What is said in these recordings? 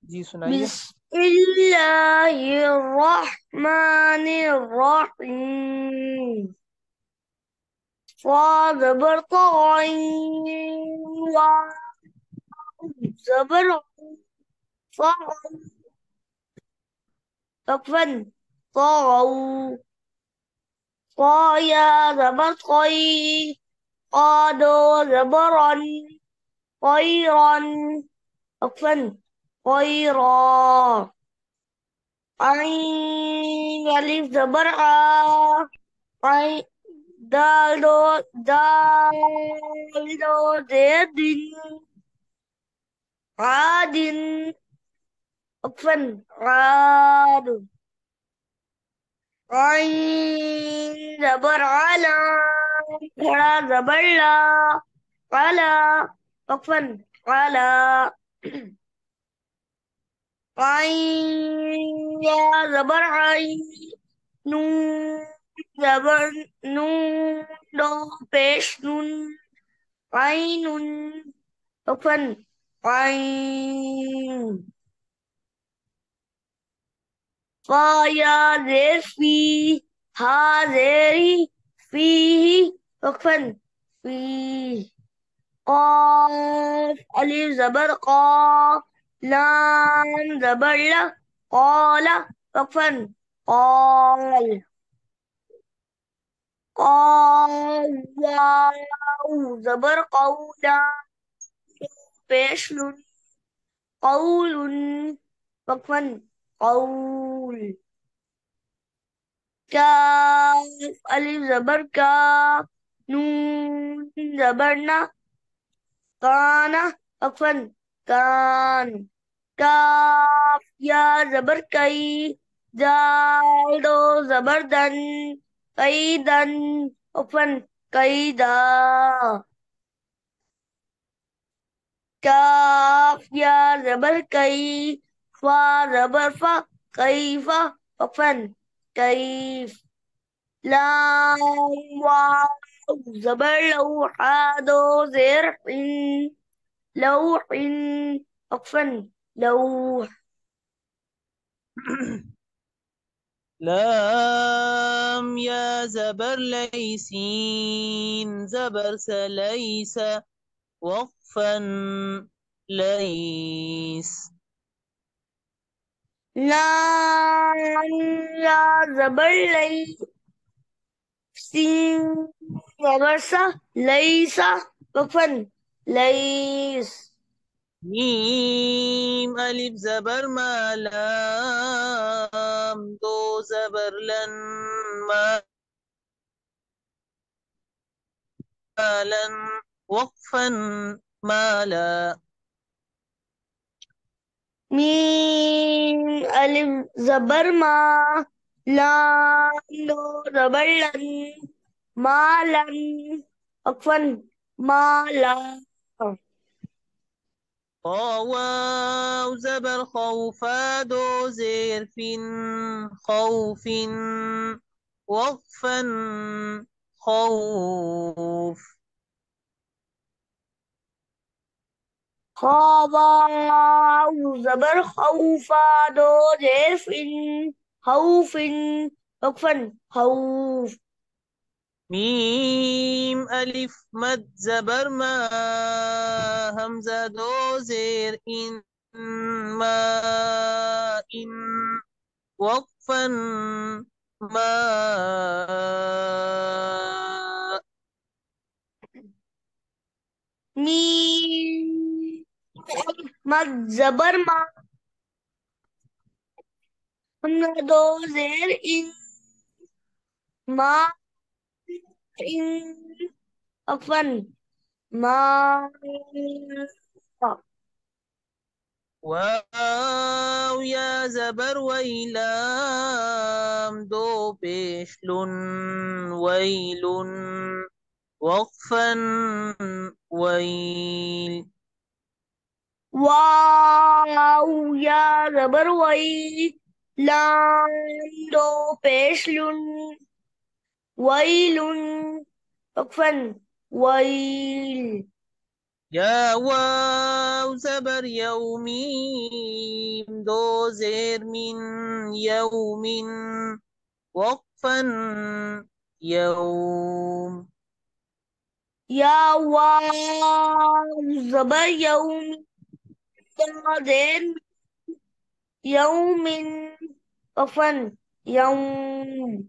जी सुनाइए। बिस्मिल्लाहिर्रहमानिर्रहीम। फ़ा ज़बर क़ाइन, वाव ज़बर फ़ा, कफ़न क़ाउ, क़ा या ज़बर क़ई, क़ादो ज़बरन, क़ैरन, कफ़न क़ैरा, ऐन अलिफ ज़बर आ, ऐ दाल दो, दाल दो ज़ेदिन, आदिन, अक्फन आद, आइन जबर आला, खड़ा जबर ला, आला, अक्फन आला, आइन या जबर आई, नून जबर नून, दो पेश नून, आइनुन, अक्फन आइन, फा या जेर फी, हा जेरी, फी, अक्फन फी, قاف ألف زبر قا، لام زبر لا، قال، وقفا قال، قال واو زبر قولا، بيشل قول، وقفا قول، كاف ألف زبر كا، نون زبرنا، كان، وقفا كان، काफ या जबर कई, दाल दो जबर दन, कई दन, उपन कई दा, काफ या जबर कई, फा जबर फा, कई फा, उपन कईफ, लाम वाव जबर लौ, हा दो जेर इन, लौ इन, उपन लौ, لام يا زبر ليسين زبر سليس وقفا ليس. लाम या जबर लई, सीन जबर सा, लई सा, वफन लईस, ميم ألف زبر ما لام دو زبر لن ما لن وقفا ما لا. मीम अलिफ जबर मा, लाम दो जबर लन, मालन, वफन माला, واو زبر خوفا دو زير فين خوف وقفا خوف. خاضا زبر خوفا دو جيفن، خوفن، وقفا خوف، ميم ألف مد زبر ما همزة دو زير إن ما إن وقفا ما. ميم مد زبر ما، हमने दो जेर इन, मा इन, अफन मा, واو يا زبر ويلام دو بيشل ويل وقفا ويل. वाव या जबर वई, लाम दो पेश लुन, वैलुन, अफन वैल, يا واو زبر يومي दो ज़ेर मिन यौमिन वक़्फ़न यौम। या वाव ज़बर यौम या ज़ेर यौमिन वक़्फ़न यौम।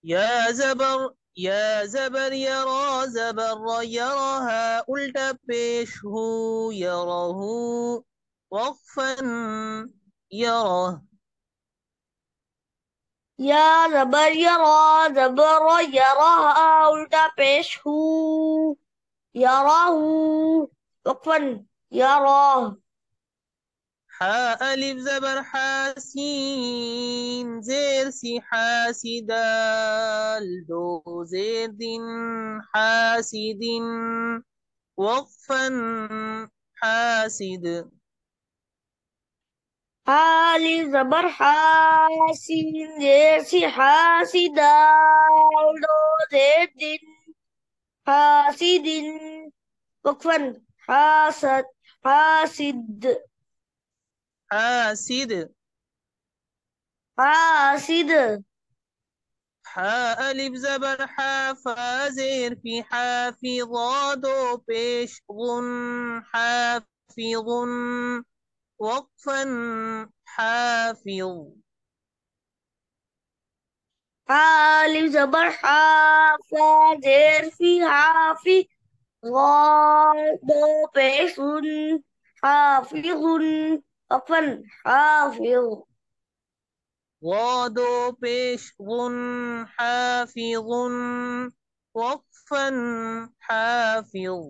या ज़बर यरा ज़बर यरहा उल्टा पेश हु यरहु वक़्फ़न यरह। या ज़बर यरा ज़बर यरहा उल्टा पेश हु यराहु वक़्फ़न यराह। हा अलिफ ज़बर हासीन ज़ेर सी हासिदाल दो ज़ेर दिन हासिदिन वक़्फ़न हासिद। हाली ज़बर हासिन जैसी हासिदाल दो ज़ेर दिन हासिदिन वक़्फ़न हासद हासिद हासिद। हासिद। हा अलिफ ज़बर हाफा ज़ेर फी हाफिज़ा दो पेश गुन हाफिज़ुन वक़्फ़न हाफिज़। हाली ज़बर हाफा ज़ेर फी हाफी ग़ा दो पेशुन हाफिज़ुन वक़्फ़न हाफिज़। वादो पेश गुन हाफिज़ुन वक़्फ़न हाफिज़।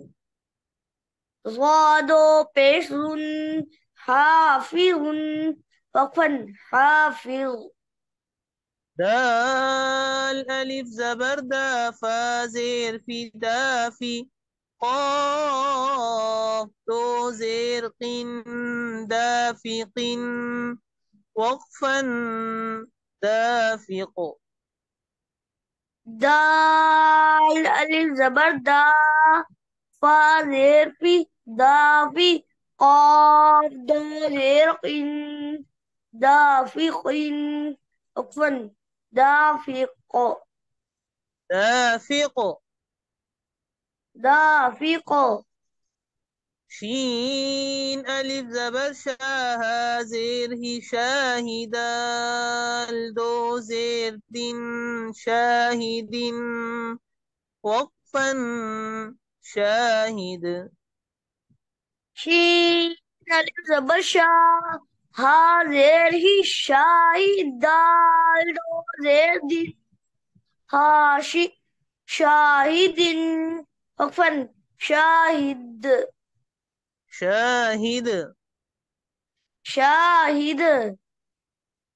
ज़ादो पेशुन हाफिज़ुन वक़्फ़न हाफिज़। दाल अलिफ ज़बर दा फा ज़ेर फी दाफी क़ाफ दो ज़ेर क़िन दाफ़िक़िन वक़्फ़न दाफ़िक़। दाल अलिफ ज़बर दा फा ज़ेर फी दाफी क़ाफ दो ज़ेर क़िन दाफ़िक़िन वक़्फ़न दाफ़िक़ दाफ़िक़। दाफ़िक़। शीन अलिफ ज़बर शाह ज़ेर ही शाहिदाल दो ज़ेर दिन शाहिदिन वक़्फ़न शाहिद। शीन अलिफ ज़बर शाह हा ज़ेर ही शाही दाल दो ज़ेर दिन हाशी शाहिदिन वक़्फ़न शाहिद शाहिद। शाहिद।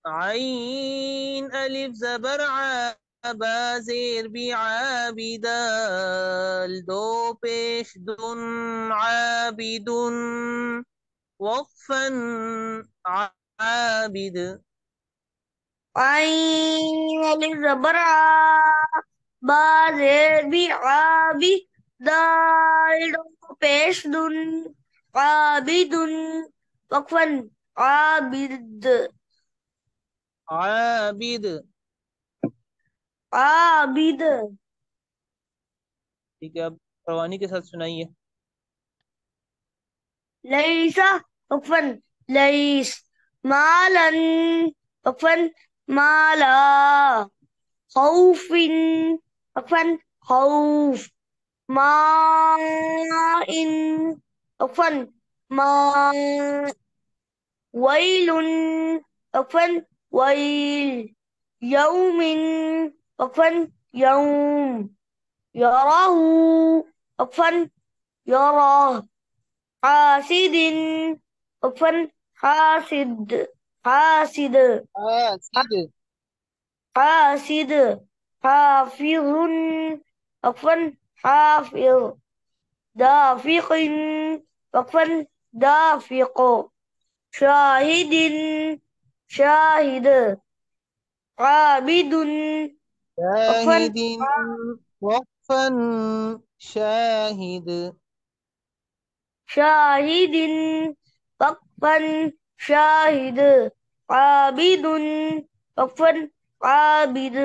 आइन अलिफ ज़बर आबा ज़ेर भी आबिदाल दो पेश दुन आबिदुन वक़्फ़न आबिद। आइन अलिफ ज़बर आ बा ज़ेर भी आबी दाल दो पेश दुन आबिदुन वक़्फ़न आबिद आबिद। आबिद। ठीक है, अब रवानी के साथ सुनाइए। लैसा वक़्फ़न लैस मालन वक़्फ़न माला खौफिन वक़्फ़न खौफ माइन वक़्फ़न माँ वैलुन वक़्फ़न वैल यौमिन वक़्फ़न यौम यराहु वक़्फ़न यराह हासिदिन वक़्फ़न हासिद हासिद हासिद। حاسد حافظ وقفا حافظ دافق وقفا دافق شاهد شاهد عابد وقفا شاهد وقفا شاهد. شاهد وقفا شاهد عابد عفوا عابد